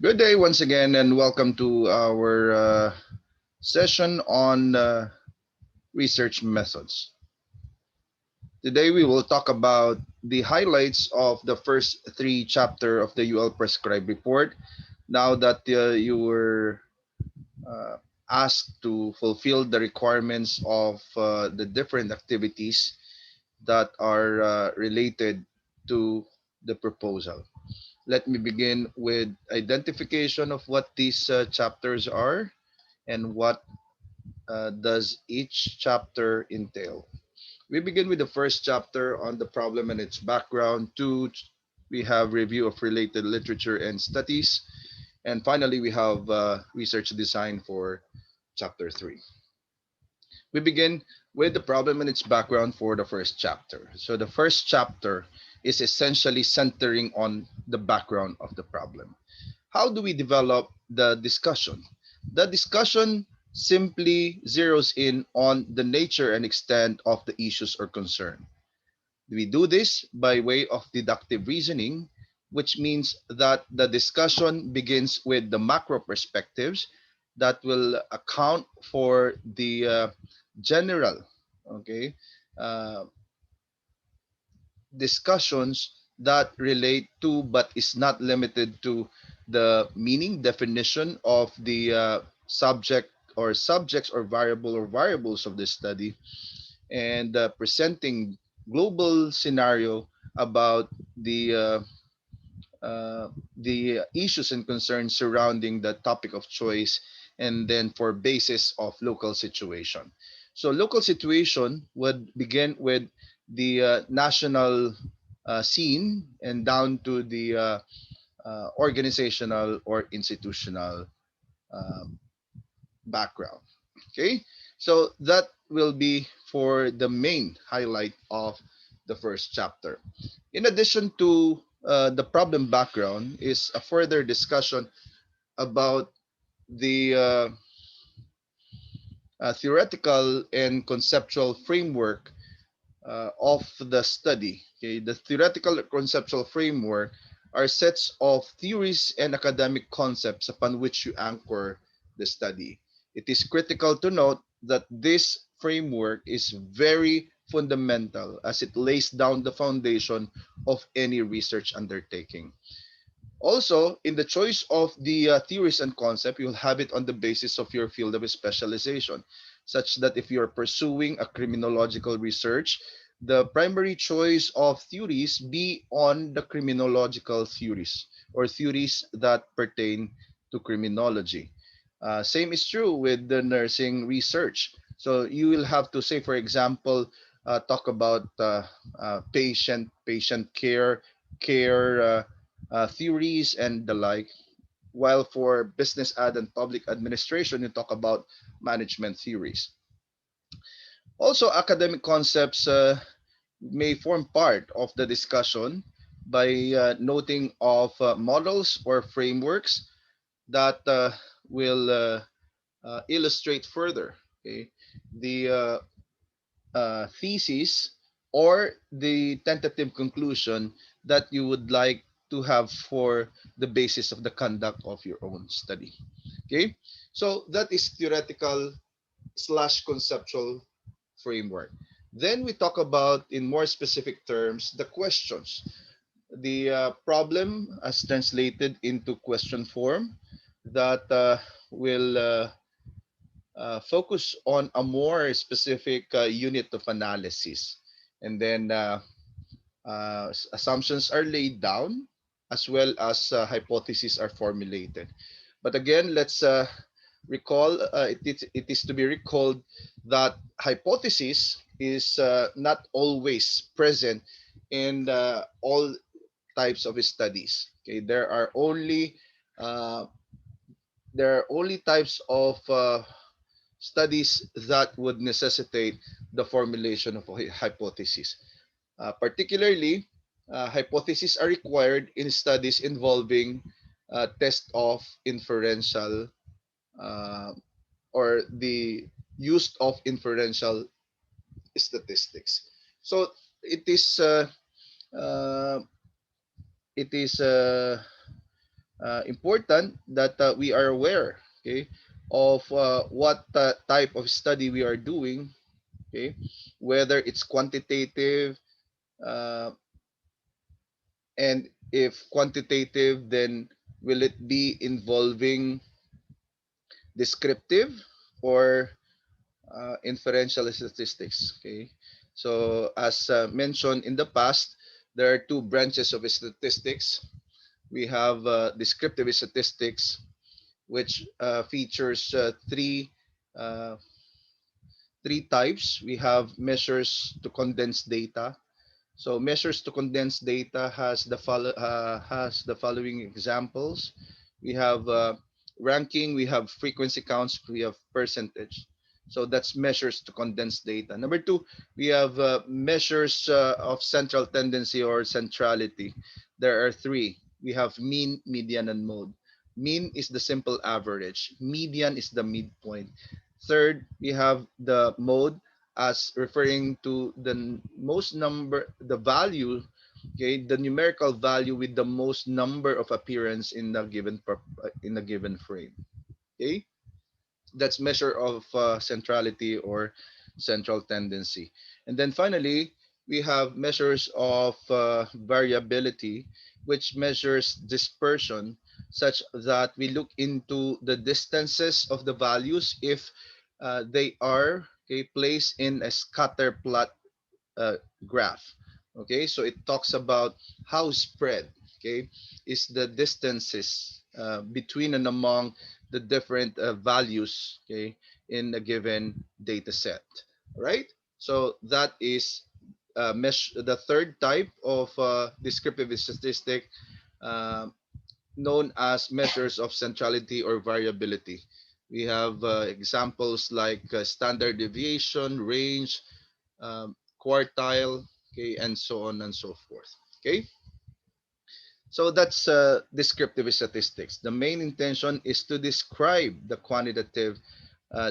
Good day once again, and welcome to our session on research methods. Today, we will talk about the highlights of the first three chapter of the UL Prescribed report. Now that you were uh, asked to fulfill the requirements of the different activities that are related to the proposal. Let me begin with identification of what these chapters are and what does each chapter entail. We begin with the first chapter on the problem and its background. Two, we have review of related literature and studies. And finally, we have research design for chapter three. We begin with the problem and its background for the first chapter. So the first chapter is essentially centering on the background of the problem. How do we develop the discussion? The discussion simply zeroes in on the nature and extent of the issues or concern. We do this by way of deductive reasoning, which means that the discussion begins with the macro perspectives that will account for the general, okay, uh, discussions that relate to but is not limited to the meaning definition of the subject or subjects or variables of the study, and presenting global scenario about the issues and concerns surrounding the topic of choice, and then for basis of local situation. So local situation would begin with the national scene and down to the organizational or institutional um, background. Okay, so that will be for the main highlight of the first chapter. In addition to the problem background, is a further discussion about the theoretical and conceptual framework of the study. Okay, the theoretical and conceptual framework are sets of theories and academic concepts upon which you anchor the study. It is critical to note that this framework is very fundamental as it lays down the foundation of any research undertaking. Also, in the choice of the theories and concept, you'll have it on the basis of your field of specialization, such that if you're pursuing a criminological research, the primary choice of theories be on the criminological theories or theories that pertain to criminology. Same is true with the nursing research. So you will have to say, for example, talk about patient care theories and the like. While for business ad and public administration, you talk about management theories. Also, academic concepts may form part of the discussion by noting of models or frameworks that will illustrate further, okay, the thesis or the tentative conclusion that you would like to have for the basis of the conduct of your own study. Okay, so that is theoretical slash conceptual framework. Then we talk about, in more specific terms, the questions. The problem as translated into question form that will focus on a more specific unit of analysis. And then assumptions are laid down as well as hypotheses are formulated. But again, let's recall, it is to be recalled that hypothesis is not always present in all types of studies. Okay, uh, there are only types of studies that would necessitate the formulation of a hypothesis. Particularly, hypotheses are required in studies involving test of inferential uh, or the use of inferential statistics. So it is uh, it is important that we are aware, okay, of what type of study we are doing, okay, whether it's quantitative, uh, and if quantitative, then will it be involving descriptive or inferential statistics, okay? So as mentioned in the past, there are two branches of statistics. We have descriptive statistics, which features uh, three types. We have measures to condense data. So measures to condense data has the following examples. We have ranking, we have frequency counts, we have percentage. So that's measures to condense data. Number two, we have measures of central tendency or centrality. There are three. We have mean, median, and mode. Mean is the simple average. Median is the midpoint. Third, we have the mode as referring to the most number, the value, okay, the numerical value with the most number of appearance in a given frame. Okay, that's measure of centrality or central tendency. And then finally, we have measures of variability, which measures dispersion, such that we look into the distances of the values if they are, okay, placed in a scatter plot uh, graph. Okay, so it talks about how spread, okay, is the distances between and among the different values, okay, in a given data set. Right? So that is the third type of descriptive statistic, uh, known as measures of centrality or variability. We have examples like standard deviation, range, quartile, okay, and so on and so forth. Okay, so that's descriptive statistics. The main intention is to describe the quantitative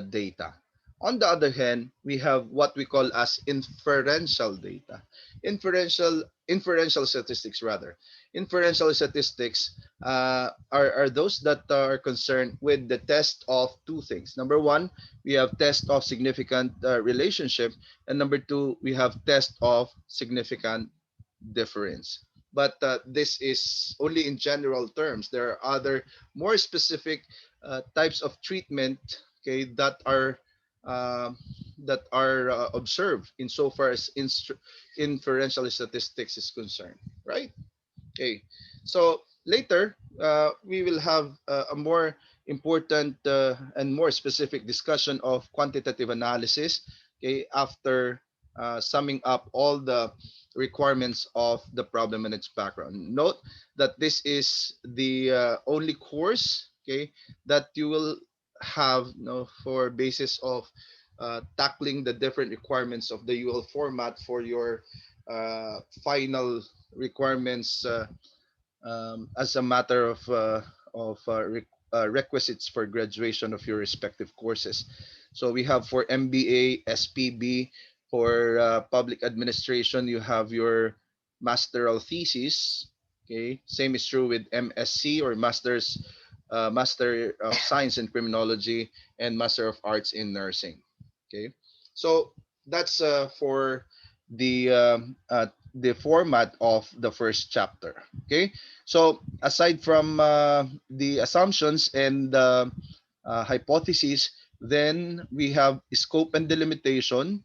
data. On the other hand, we have what we call as inferential data. Inferential statistics rather. Inferential statistics are those that are concerned with the test of two things. Number one, we have test of significant relationship, and number two, we have test of significant difference. But this is only in general terms. There are other more specific types of treatment, okay, uh, that are observed insofar as inferential statistics is concerned, right? Okay, so later we will have a more important and more specific discussion of quantitative analysis. Okay, after summing up all the requirements of the problem and its background. Note that this is the only course, okay, that you will have, you know, for basis of tackling the different requirements of the UL format for your final requirements as a matter of requisites for graduation of your respective courses. So we have for MBA, SPB, for public administration, you have your masteral thesis. Okay, same is true with MSc or Master of Science in Criminology and Master of Arts in Nursing. Okay, so that's for the format of the first chapter. Okay, so aside from the assumptions and hypotheses, then we have scope and delimitation.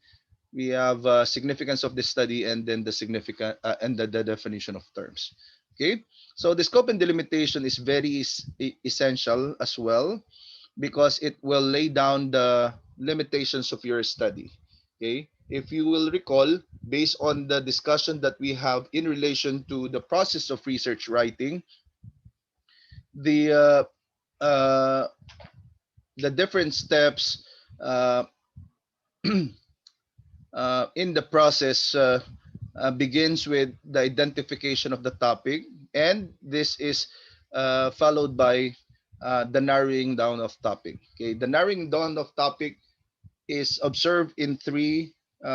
We have significance of the study, and then the significant and the definition of terms. Okay, so the scope and delimitation is very essential as well, because it will lay down the limitations of your study. Okay, if you will recall, based on the discussion that we have in relation to the process of research writing, the uh, the different steps uh, in the process begins with the identification of the topic, and this is followed by the narrowing down of topic. Okay, the narrowing down of topic is observed in three.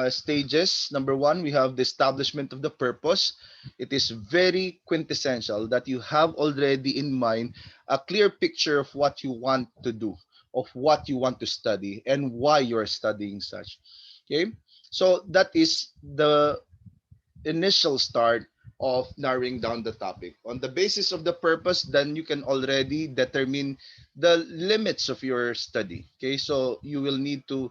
stages. Number one, we have the establishment of the purpose. It is very quintessential that you have already in mind a clear picture of what you want to do, of what you want to study, and why you're studying such. Okay, so that is the initial start of narrowing down the topic. On the basis of the purpose, then you can already determine the limits of your study. Okay, so you will need to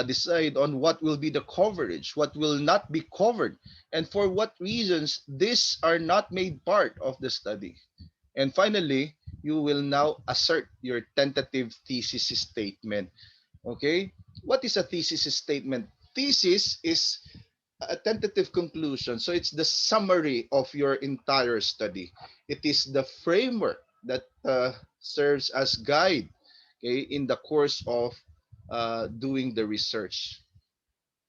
decide on what will be the coverage, what will not be covered, and for what reasons these are not made part of the study. And finally, you will now assert your tentative thesis statement. Okay, what is a thesis statement? Thesis is a tentative conclusion. So it's the summary of your entire study. It is the framework that serves as guide, okay, in the course of doing the research.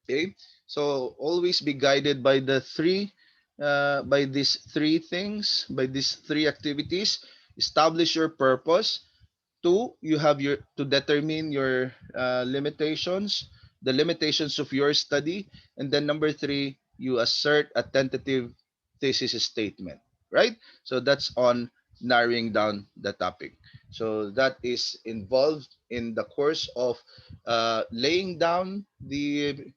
Okay, so always be guided by by these three things, by these three activities. Establish your purpose. Two, you have your to determine your limitations, the limitations of your study, and then number three, you assert a tentative thesis statement, right? So that's on narrowing down the topic. So that is involved in the course of laying down the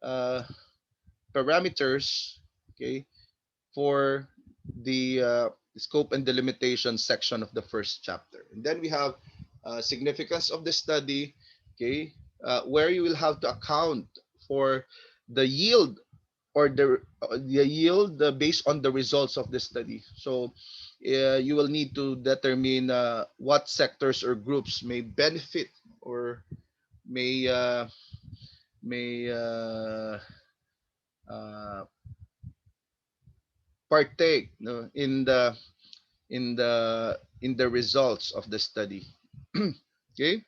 uh, parameters, okay, for the scope and delimitation section of the first chapter. And then we have significance of the study, okay, where you will have to account for the yield or the yield based on the results of the study. So you will need to determine what sectors or groups may benefit or may may uh, partake, no, in the results of the study. Okay,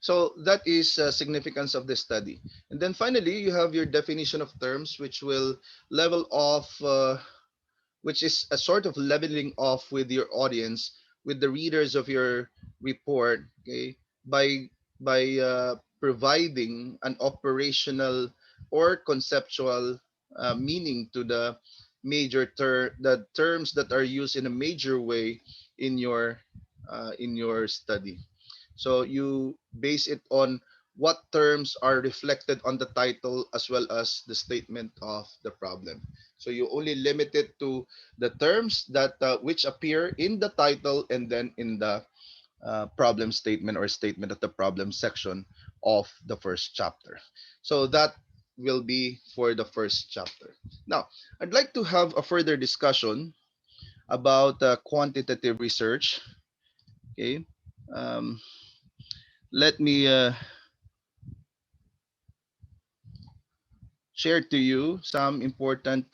so that is significance of the study. And then finally you have your definition of terms, which will level off which is a sort of leveling off with your audience, with the readers of your report, okay, by providing an operational or conceptual meaning to the the terms that are used in a major way in your study. So you base it on what terms are reflected on the title as well as the statement of the problem. So you only limit it to the terms that which appear in the title and then in the problem statement or statement of the problem section of the first chapter. So that will be for the first chapter. Now, I'd like to have a further discussion about quantitative research. Okay. Um, Let me share to you some important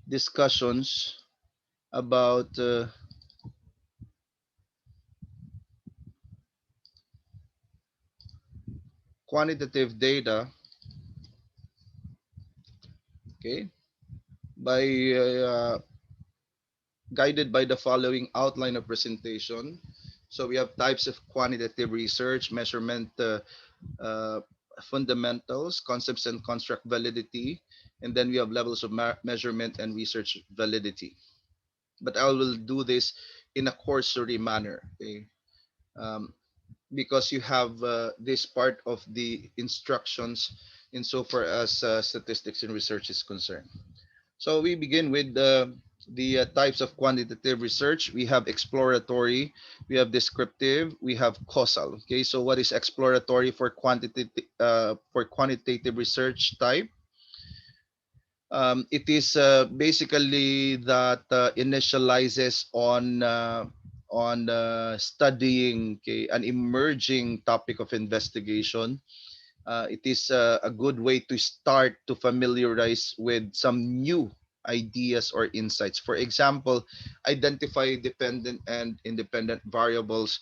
discussions about quantitative data, okay, by guided by the following outline of presentation. So we have types of quantitative research, measurement uh, fundamentals, concepts and construct validity, and then we have levels of measurement and research validity. But I will do this in a cursory manner, okay? Um, because you have this part of the instructions insofar as statistics and research is concerned. So we begin with the types of quantitative research. We have exploratory, we have descriptive, we have causal. Okay, so what is exploratory for quantitative research type? It is basically that initializes on studying, okay, an emerging topic of investigation. It is a good way to start to familiarize with some new ideas or insights. For example, identify dependent and independent variables,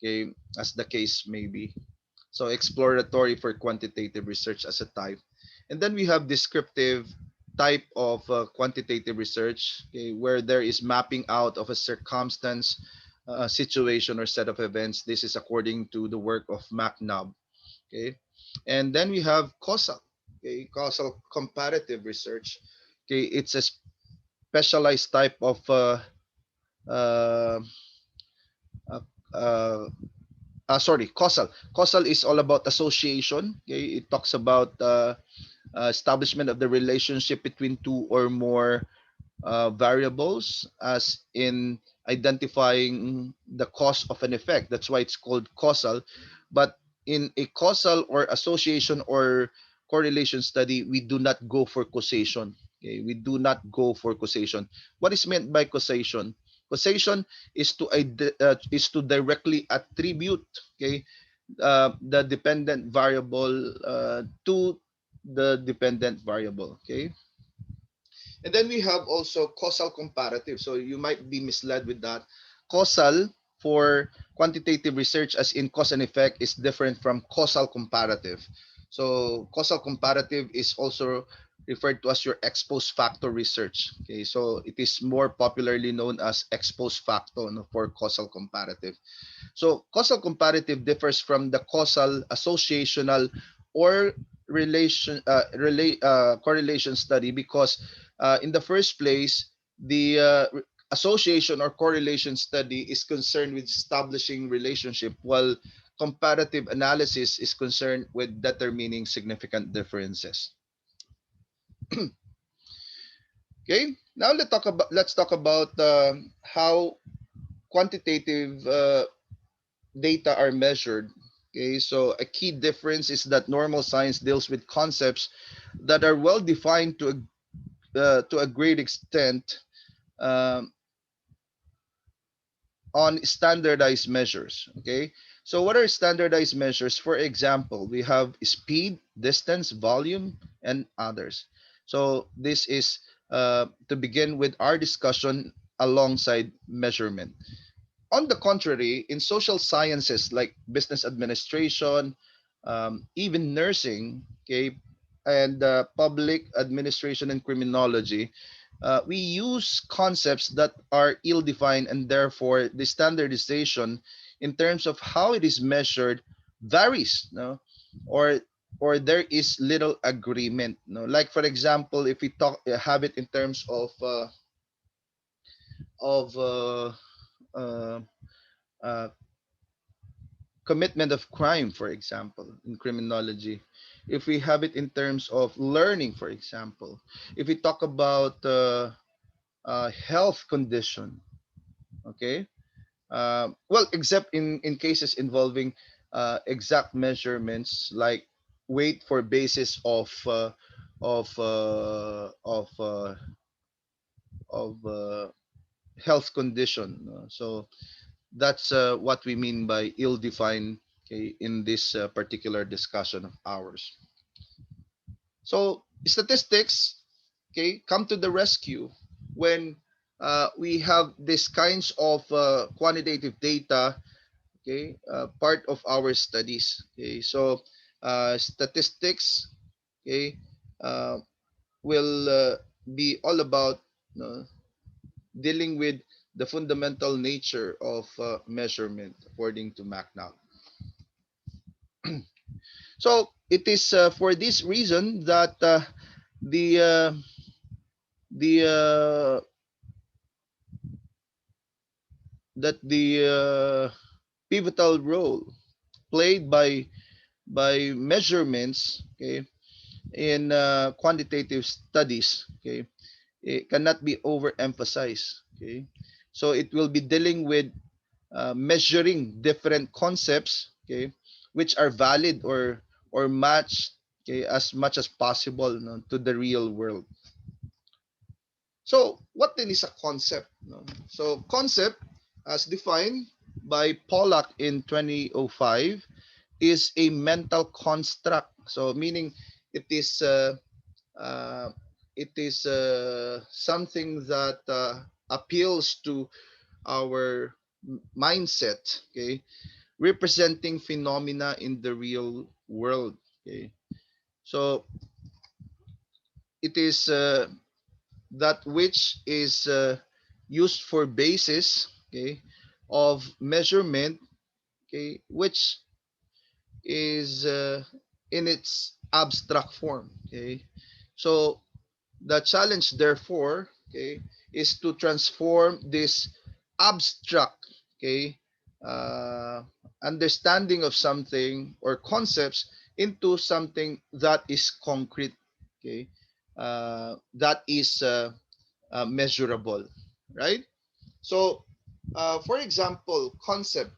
okay, as the case may be. So exploratory for quantitative research as a type. And then we have descriptive type of quantitative research, okay, where there is mapping out of a circumstance, situation or set of events. This is according to the work of MacNab. Okay, and then we have causal. Okay, causal comparative research. Okay, it's a specialized type of uh, uh, uh, sorry, causal. Causal is all about association. Okay, it talks about establishment of the relationship between two or more variables, as in identifying the cause of an effect. That's why it's called causal. But in a causal or association or correlation study, we do not go for causation. Okay, we do not go for causation. What is meant by causation? Causation is to directly attribute, okay, the dependent variable to the dependent variable. Okay, and then we have also causal comparative. So you might be misled with that. Causal for quantitative research, as in cause and effect, is different from causal comparative. So causal comparative is also referred to as your ex post facto research. Okay, so it is more popularly known as ex post facto, no, for causal comparative. So causal comparative differs from the causal associational or correlation study because in the first place, the association or correlation study is concerned with establishing relationship, while comparative analysis is concerned with determining significant differences. Okay, now let's talk about how quantitative data are measured. Okay, so a key difference is that normal science deals with concepts that are well defined to a great extent um, on standardized measures. Okay, so what are standardized measures? For example, we have speed, distance, volume, and others. So this is to begin with our discussion alongside measurement. On the contrary, in social sciences like business administration, even nursing, okay, and public administration and criminology, we use concepts that are ill-defined, and therefore the standardization in terms of how it is measured varies, no, or there is little agreement. No, like for example, if we have it in terms of uh, uh, commitment of crime, for example, in criminology. If we have it in terms of learning, for example, if we talk about health condition, okay, well, except in cases involving exact measurements like weight for basis of uh, of uh, of health condition. So that's what we mean by ill-defined, okay, in this particular discussion of ours. So statistics, okay, come to the rescue when we have these kinds of quantitative data, okay, part of our studies. Okay, so statistics, okay, uh, will be all about dealing with the fundamental nature of measurement according to MacNow. So it is for this reason that the uh, the pivotal role played by measurements, okay, in quantitative studies, okay, it cannot be overemphasized. Okay, so it will be dealing with measuring different concepts, okay, which are valid or matched, okay, as much as possible, no, to the real world. So what then is a concept? No? So concept, as defined by Pollack in 2005, is a mental construct. So meaning it is uh, uh, something that appeals to our mindset, okay, representing phenomena in the real world. Okay, so it is that which is used for basis, okay, of measurement, okay, which is in its abstract form. Okay, so the challenge, therefore, okay, is to transform this abstract, okay, uh, understanding of something or concepts into something that is concrete, okay, that is measurable, right? So, for example, concept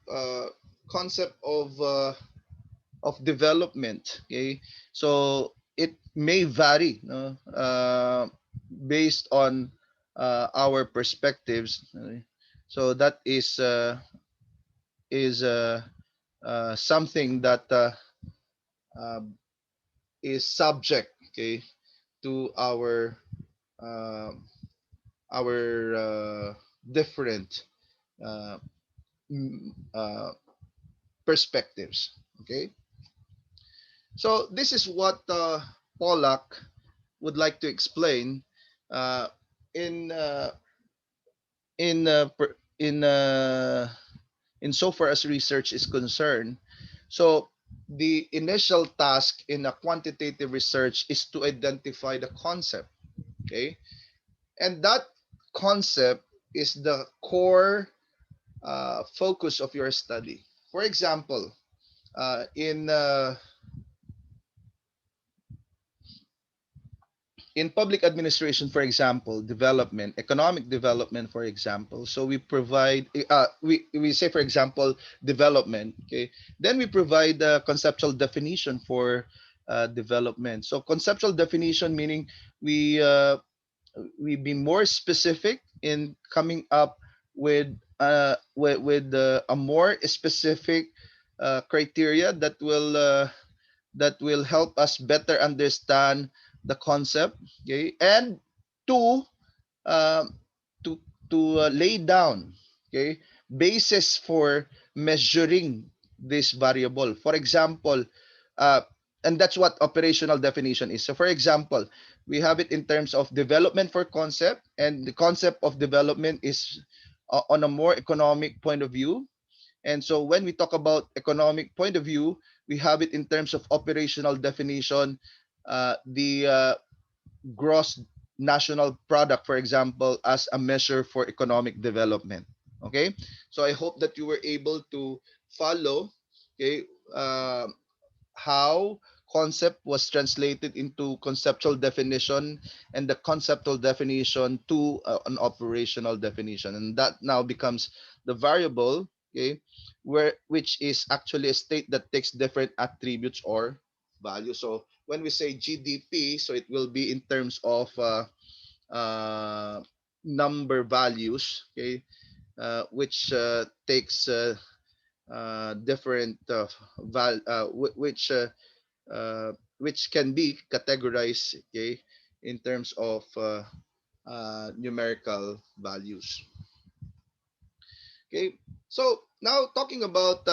of development. Okay, so it may vary, no? Based on our perspectives. So that is something that uh, is subject, okay, to uh, our different uh, mm, uh, perspectives. Okay, so this is what Pollack would like to explain uh, in in per- in so far as research is concerned. So the initial task in a quantitative research is to identify the concept, okay, and that concept is the core focus of your study. For example, in in public administration, for example, development, economic development, for example. So we provide, we say, for example, development. Okay, then we provide a conceptual definition for development. So conceptual definition meaning we uh, we be more specific in coming up with a more specific criteria that will help us better understand the concept, okay, and to um, to lay down, okay, basis for measuring this variable. For example, uh, and that's what operational definition is. So for example, we have it in terms of development for concept, and the concept of development is on a more economic point of view. And so when we talk about economic point of view, we have it in terms of operational definition, the gross national product, for example, as a measure for economic development. Okay, so I hope that you were able to follow, okay, how concept was translated into conceptual definition, and the conceptual definition to an operational definition, and that now becomes the variable, okay, where which is actually a state that takes different attributes or value. So when we say GDP, so it will be in terms of uh, number values, okay, which takes different which can be categorized, okay, in terms of numerical values. Okay, so now talking about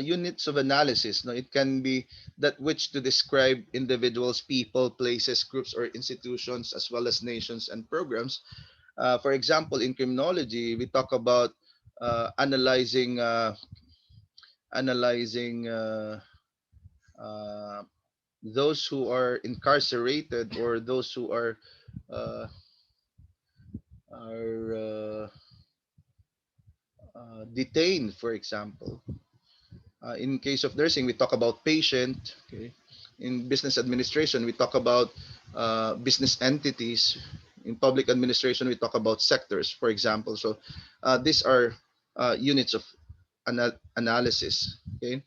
units of analysis. No, it can be that which to describe individuals, people, places, groups, or institutions, as well as nations and programs. For example, in criminology, we talk about analyzing uh, those who are incarcerated, or those who uh, are detained, for example. In case of nursing, we talk about patient. Okay. In business administration, we talk about business entities. In public administration, we talk about sectors, for example. So these are units of analysis. Okay.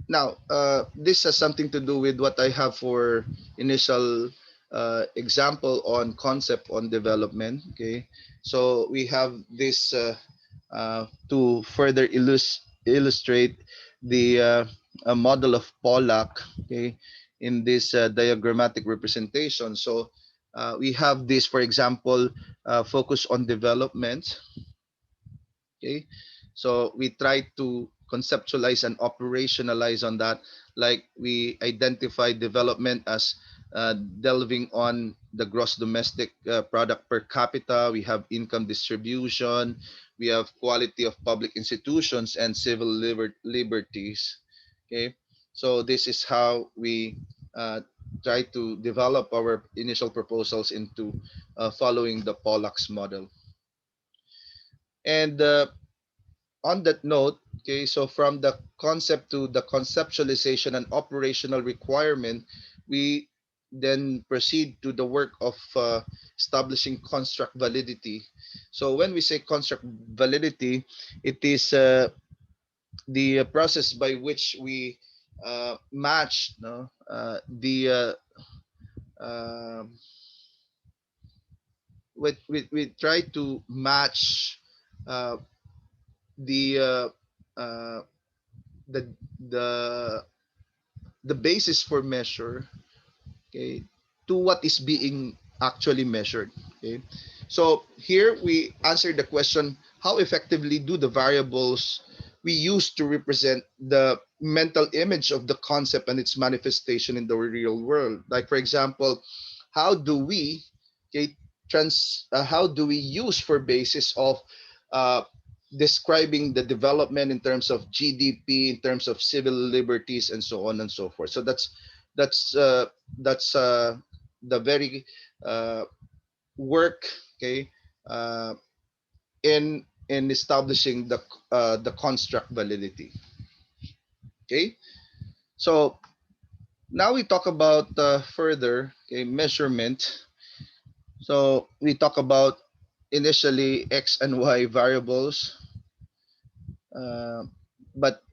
Now, this has something to do with what I have for initial example on concept on development. Okay, so we have this to further illustrate the a model of Pollack. Okay, in this diagrammatic representation. So we have this, for example, focus on development. Okay, so we try to conceptualize and operationalize on that, like we identify development as delving on the gross domestic product per capita. We have income distribution. We have quality of public institutions and civil liberties. Okay, so this is how we try to develop our initial proposals into following the Pollack's model. And on that note, okay, so from the concept to the conceptualization and operational requirement, we then proceed to the work of establishing construct validity. So when we say construct validity, it is the process by which we match no, uh, we try to match uh, the uh, the the the basis for measure, okay, to what is being actually measured. Okay, so here we answer the question: how effectively do the variables we use to represent the mental image of the concept and its manifestation in the real world? Like, for example, how do we, okay, how do we use for basis of uh, describing the development in terms of GDP, in terms of civil liberties, and so on and so forth. So that's uh, that's the very uh, work, okay, uh, in establishing the construct validity. Okay, so now we talk about further, okay, measurement. So we talk about initially x and y variables, uh, but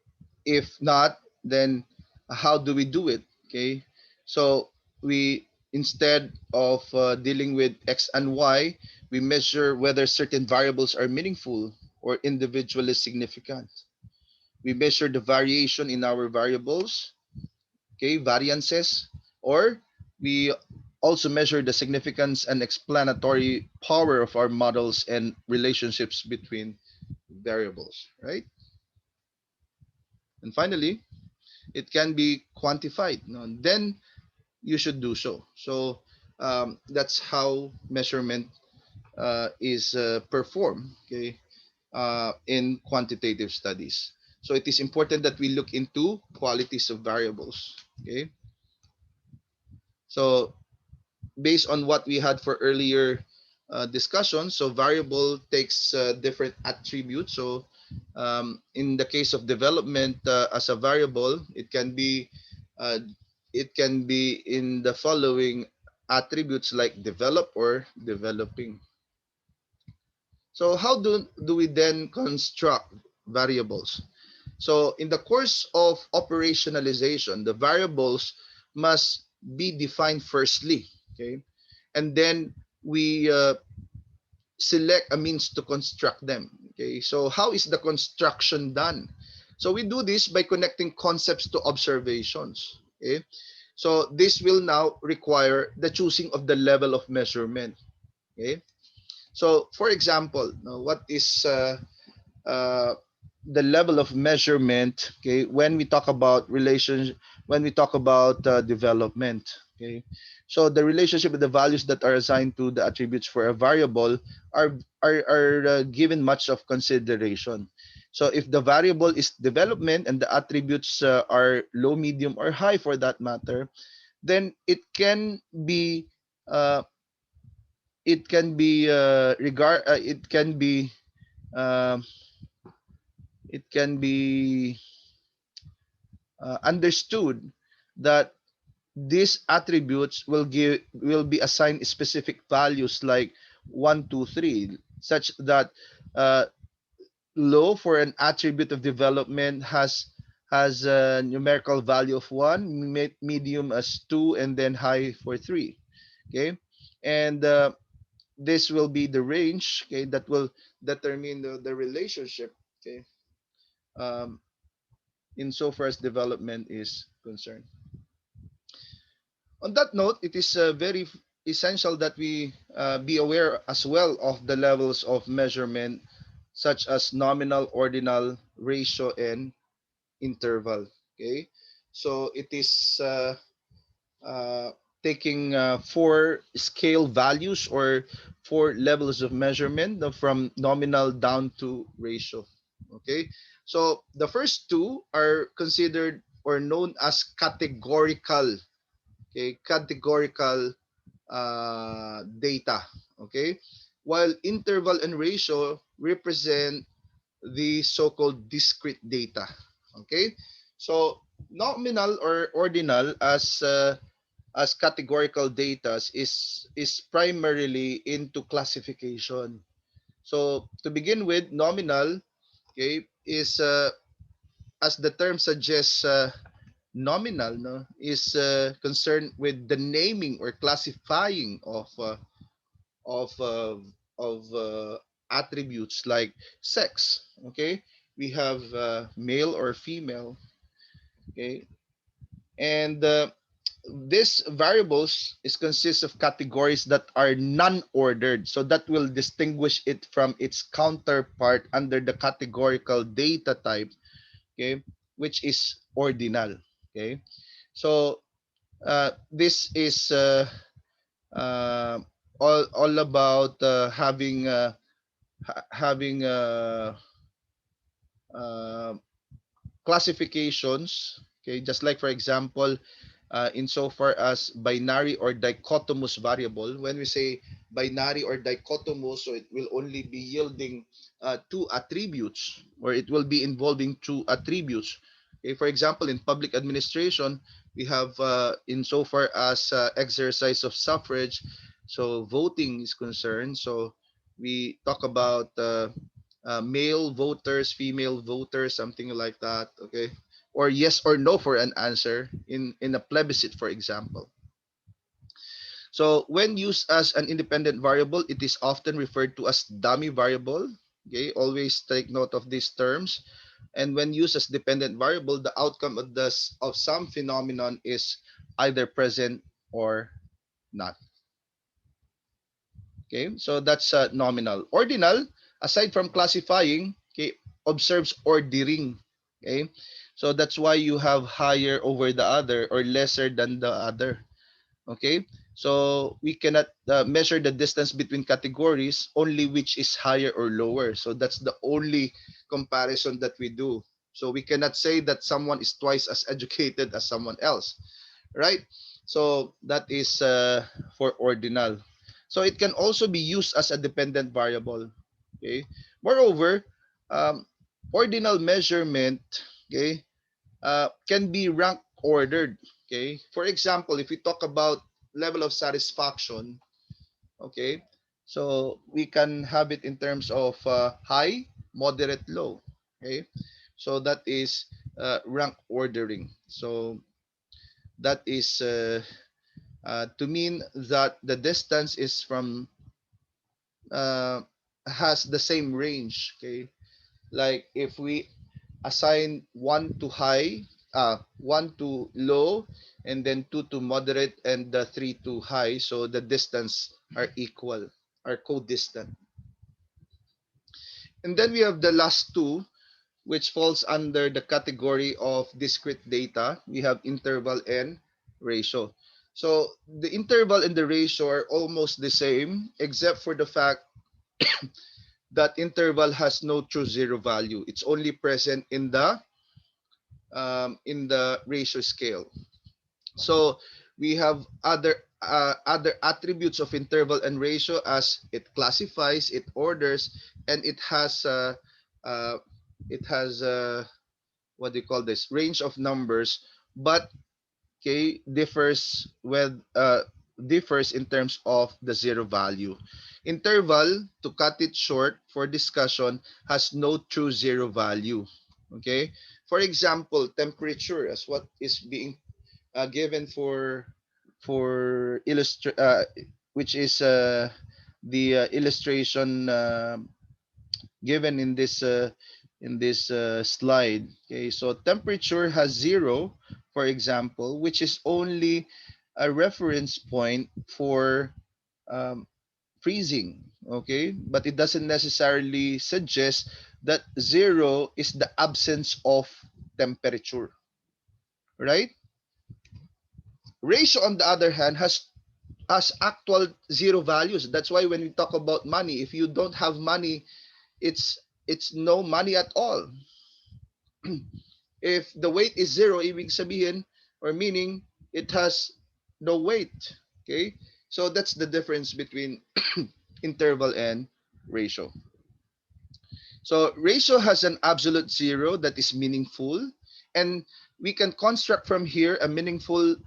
if not, then how do we do it? Okay, so we, instead of dealing with x and y, we measure whether certain variables are meaningful or individually significant. We measure the variation in our variables, okay, variances, or we also measure the significance and explanatory power of our models and relationships between variables, right? And finally, it can be quantified. No? Then you should do so. So that's how measurement is performed, okay, in quantitative studies. So it is important that we look into qualities of variables. Okay, so based on what we had for earlier discussion, so variable takes different attributes. So in the case of development as a variable, uh, it can be in the following attributes like develop or developing. So how do we then construct variables? So in the course of operationalization, the variables must be defined firstly, okay? And then we select a means to construct them, okay? So how is the construction done? So we do this by connecting concepts to observations, okay? So this will now require the choosing of the level of measurement, okay? So for example, what is uh, the level of measurement, okay, when we talk about relations, when we talk about development, okay, so the relationship with the values that are assigned to the attributes for a variable are given much of consideration. So if the variable is development and the attributes are low, medium, or high for that matter, then uh, it can be regard uh, it can be understood that these attributes will be assigned specific values like 1, 2, 3, such that uh, low for an attribute of development has a numerical value of 1, medium as 2, and then high for 3. Okay, and this will be the range, okay, that will determine the relationship, okay, um, insofar as development is concerned. On that note, it is very essential that we be aware as well of the levels of measurement, such as nominal, ordinal, ratio, and interval. Okay, so it is taking four scale values or four levels of measurement from nominal down to ratio. Okay, so the first two are considered or known as categorical. Okay, categorical data. Okay, while interval and ratio represent the so-called discrete data. Okay, so nominal or ordinal as categorical data is primarily into classification. So to begin with, nominal, okay, is as the term suggests, nominal, no, is concerned with the naming or classifying of uh, of attributes like sex. Okay, we have male or female. Okay, and this variables is consists of categories that are non-ordered, so that will distinguish it from its counterpart under the categorical data type. Okay, which is ordinal. Okay, so this is uh, all about having uh, classifications. Okay, just like for example, insofar as binary or dichotomous variable, when we say binary or dichotomous, so it will only be yielding two attributes, or it will be involving two attributes. Okay, for example, in public administration, we have insofar as exercise of suffrage, so voting is concerned. So we talk about male voters, female voters, something like that. Okay, or yes or no for an answer in a plebiscite, for example. So when used as an independent variable, it is often referred to as dummy variable. Okay, always take note of these terms. And when used as dependent variable, the outcome of some phenomenon is either present or not. Okay, so that's nominal. Ordinal, aside from classifying, okay, observes ordering. Okay, so that's why you have higher over the other or lesser than the other. Okay, so we cannot measure the distance between categories only which is higher or lower. So that's the only comparison that we do. So we cannot say that someone is twice as educated as someone else, right? So that is for ordinal. So it can also be used as a dependent variable. Okay. Moreover, um, ordinal measurement, okay, can be rank ordered. Okay. For example, if we talk about level of satisfaction, okay, so we can have it in terms of high, moderate, low. Okay. So that is rank ordering. So that is to mean that the distance is from uh, has the same range. Okay, like if we assign one to high, one to low, and then two to moderate, and the three to high, so the distance are equal, are co-distant. And then we have the last two, which falls under the category of discrete data. We have interval and ratio. So the interval and the ratio are almost the same, except for the fact that interval has no true zero value. It's only present in the ratio scale. So we have other attributes of interval and ratio, as it classifies, it orders, and uh, it has what do you call this, range of numbers, but okay, differs in terms of the zero value. Interval, to cut it short for discussion, has no true zero value. Okay, for example, temperature, as what is being given for which is the illustration given in this slide. Okay, so temperature has zero, for example, which is only a reference point for um, freezing. Okay, but it doesn't necessarily suggest that zero is the absence of temperature, right? Ratio, on the other hand, has actual zero values. That's why when we talk about money, if you don't have money, it's it's no money at all. If the weight is zero, ibig sabihin or meaning it has no weight. Okay? So that's the difference between interval and ratio. So ratio has an absolute zero that is meaningful, and we can construct from here a meaningful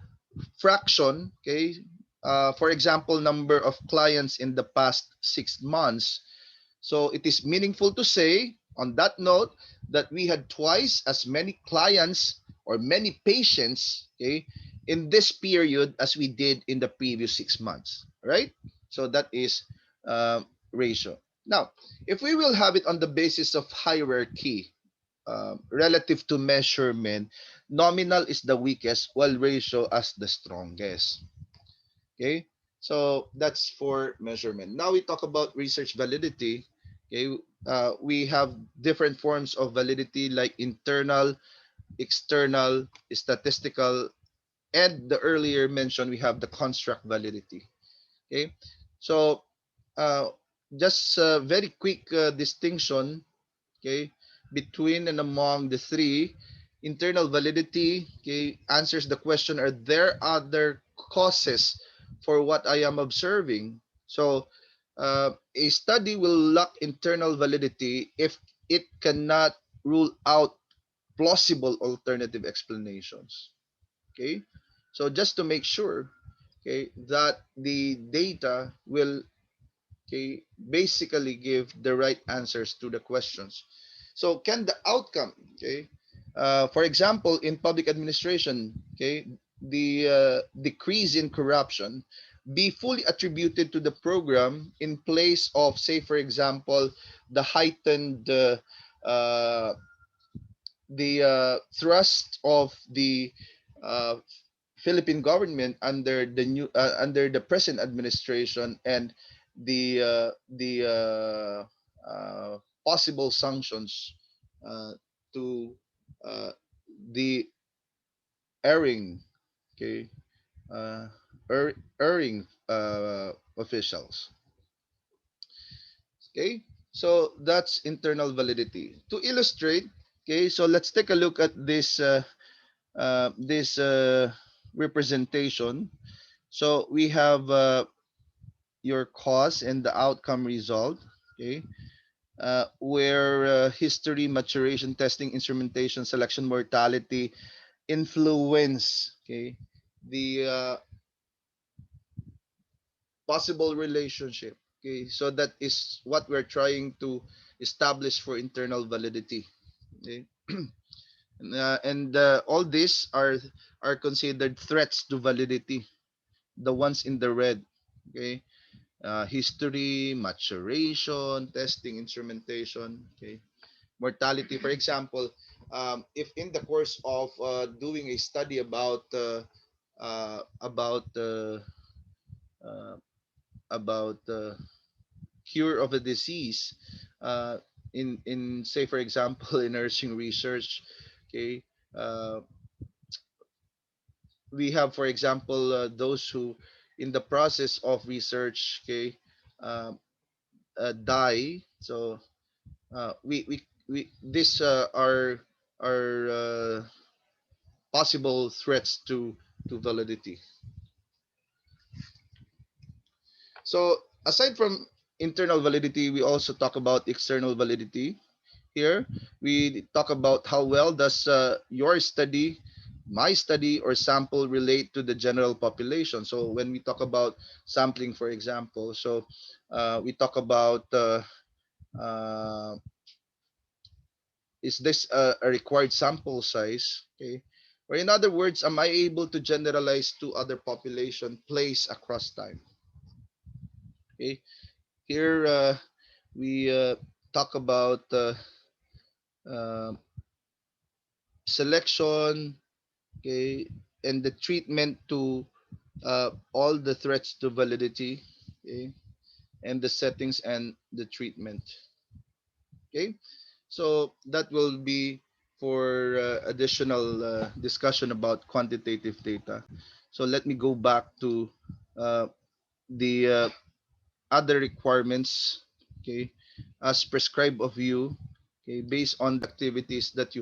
fraction. Okay, for example, number of clients in the past 6 months. So it is meaningful to say on that note that we had twice as many clients or many patients, okay, in this period as we did in the previous 6 months, right? So that is ratio. Now, if we will have it on the basis of hierarchy, relative to measurement, nominal is the weakest while ratio as the strongest. Okay, so that's for measurement. Now we talk about research validity. Okay, we have different forms of validity like internal, external, statistical, and the earlier mentioned we have the construct validity. Okay, so uh, just a very quick distinction, okay, between and among the three. Internal validity, okay, answers the question, are there other causes for what I am observing? So a study will lack internal validity if it cannot rule out plausible alternative explanations. Okay, so just to make sure, okay, that the data will, okay, basically give the right answers to the questions. So can the outcome, okay, for example, in public administration, okay, the decrease in corruption be fully attributed to the program in place of, say, for example, the heightened uh, thrust of the uh, Philippine government under the present administration, and the possible sanctions uh, to uh, the erring, okay, uh, erring officials. Okay, so that's internal validity. To illustrate, okay, so let's take a look at this representation. So we have your cause and the outcome result, okay, where history, maturation, testing, instrumentation, selection, mortality influence, okay, the possible relationship. Okay, so that is what we're trying to establish for internal validity. Okay, and all these are considered threats to validity. The ones in the red, okay, history, maturation, testing, instrumentation, okay, mortality. For example, if in the course of doing a study about uh, about cure of a disease, in say for example in nursing research, okay, uh, we have for example those who in the process of research, okay, uh, die. So we these are possible threats to validity. So aside from internal validity, we also talk about external validity. Here we talk about how well does your study, my study, or sample relate to the general population. So when we talk about sampling, for example, so we talk about uh, is this a required sample size, okay, or in other words, am I able to generalize to other population place across time? Okay, here we talk about uh, selection, okay, and the treatment to all the threats to validity, okay, and the settings and the treatment. Okay, so that will be for additional discussion about quantitative data. So let me go back to uh, the other requirements, okay, as prescribed of you, okay, based on the activities that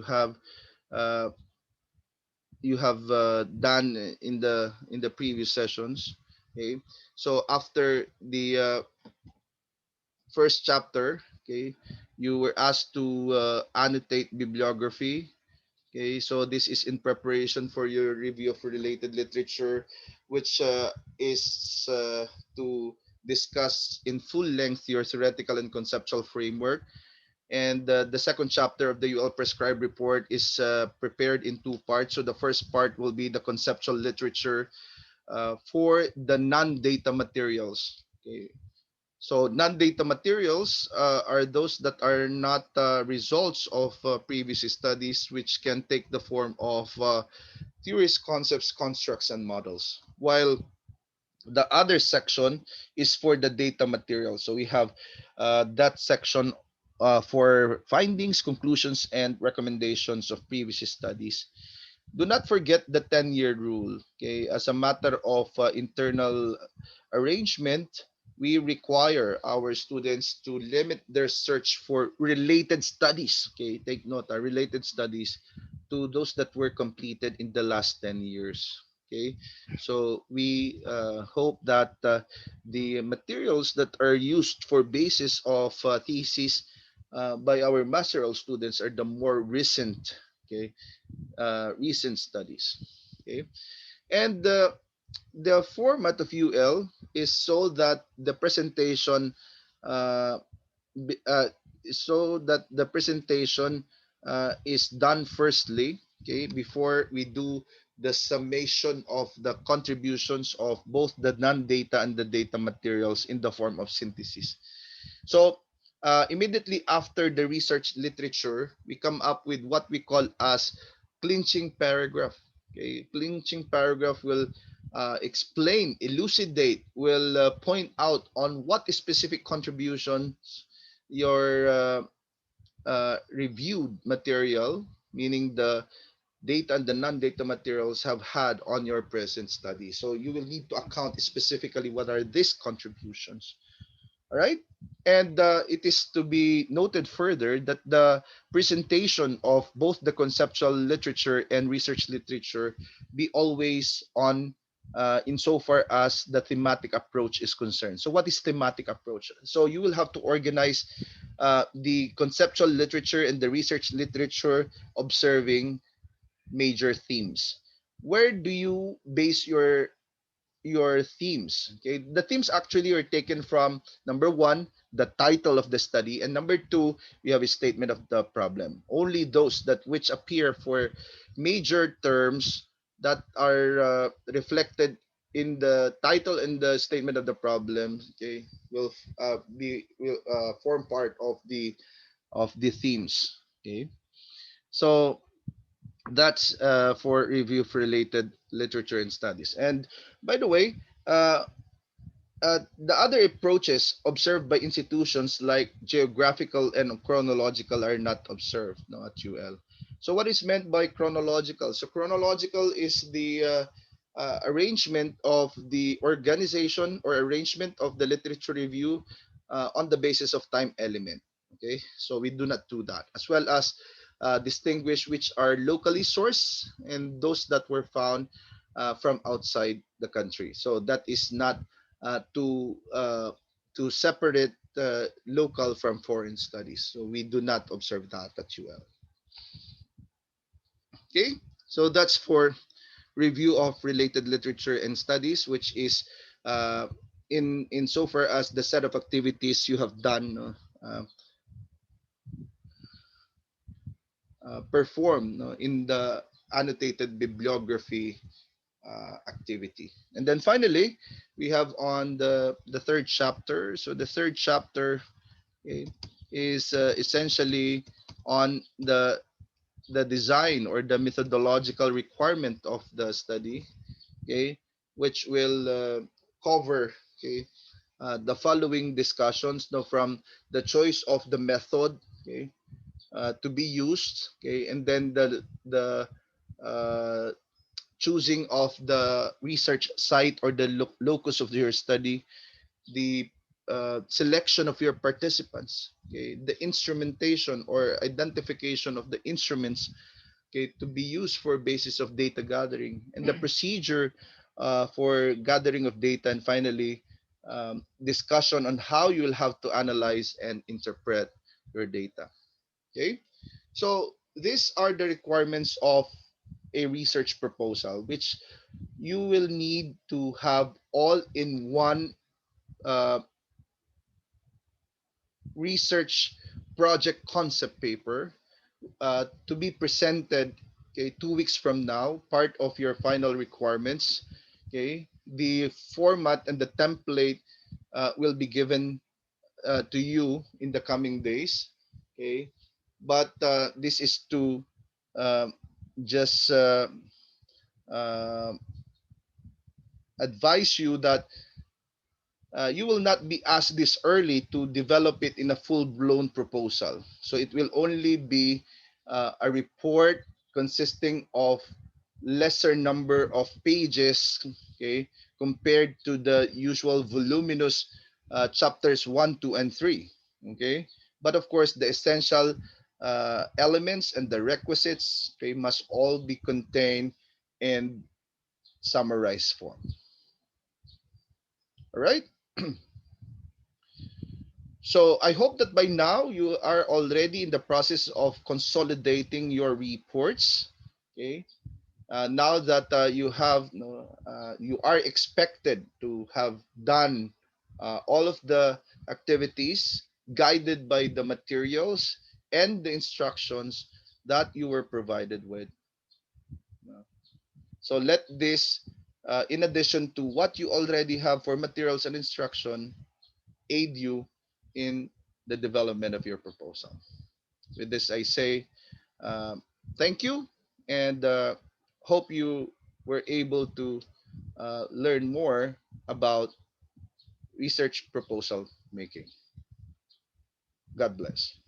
uh, you have done in the previous sessions. Okay, so after the first chapter, okay, you were asked to annotate bibliography. Okay, so this is in preparation for your review of related literature, which is to discuss in full length your theoretical and conceptual framework. And the second chapter of the UL Prescribed report is prepared in two parts. So the first part will be the conceptual literature for the non-data materials. Okay, so non-data materials are those that are not results of previous studies, which can take the form of theories, concepts, constructs, and models. While the other section is for the data material. So we have that section for findings, conclusions, and recommendations of previous studies. Do not forget the 10-year rule. Okay, as a matter of internal arrangement, we require our students to limit their search for related studies. Okay, take note, related studies to those that were completed in the last 10 years. Okay, so we hope that the materials that are used for basis of thesis by our masteral students are the more recent, okay, recent studies. Okay, and the format of UL is so that the presentation uh, b- uh, the presentation is done firstly, okay, before we do the summation of the contributions of both the non-data and the data materials in the form of synthesis. So immediately after the research literature, we come up with what we call as clinching paragraph. Okay, clinching paragraph will explain, elucidate, will point out on what specific contributions your reviewed material, meaning the data and the non-data materials have had on your present study. So you will need to account specifically what are these contributions. All right. And it is to be noted further that the presentation of both the conceptual literature and research literature be always on insofar as the thematic approach is concerned. So, what is thematic approach? So, you will have to organize the conceptual literature and the research literature observing major themes. Where do you base your themes? Okay, the themes actually are taken from number one, the title of the study, and number two, we have a statement of the problem. Only those that which appear for major terms that are reflected in the title and the statement of the problem, okay, will form part of the themes. Okay, so that's for review for related literature and studies. And by the way, uh, the other approaches observed by institutions like geographical and chronological are not observed, no, at UL. So what is meant by chronological? So chronological is the arrangement of the organization or arrangement of the literature review on the basis of time element. Okay, so we do not do that, as well as distinguish which are locally sourced and those that were found from outside the country. So that is not uh, to uh, to separate local from foreign studies. So we do not observe that at UL. Okay, so that's for review of related literature and studies, which is uh, in so far as the set of activities you have done, performed, in the annotated bibliography activity. And then finally, we have on the third chapter. So the third chapter, okay, is essentially on the design or the methodological requirement of the study, okay, which will cover, okay, the following discussions, now from the choice of the method, okay, to be used, okay, and then the choosing of the research site or the locus of your study, the selection of your participants, okay, the instrumentation or identification of the instruments, okay, to be used for basis of data gathering, and the procedure for gathering of data, and finally discussion on how you will have to analyze and interpret your data. Okay, so these are the requirements of a research proposal, which you will need to have all in one uh, research project concept paper to be presented, okay, 2 weeks from now, part of your final requirements. Okay, the format and the template will be given to you in the coming days. Okay, but this is to uh, just uh, advise you that you will not be asked this early to develop it in a full-blown proposal. So it will only be a report consisting of lesser number of pages, okay, compared to the usual voluminous chapters 1, 2, and 3. Okay, but of course the essential elements and the requisites, okay, must all be contained in summarized form. All right. So I hope that by now you are already in the process of consolidating your reports. Okay. Now that you have, you are expected to have done all of the activities guided by the materials and the instructions that you were provided with. Uh, So let this, in addition to what you already have for materials and instruction, aid you in the development of your proposal. With this, I say um, thank you, and hope you were able to learn more about research proposal making. God bless.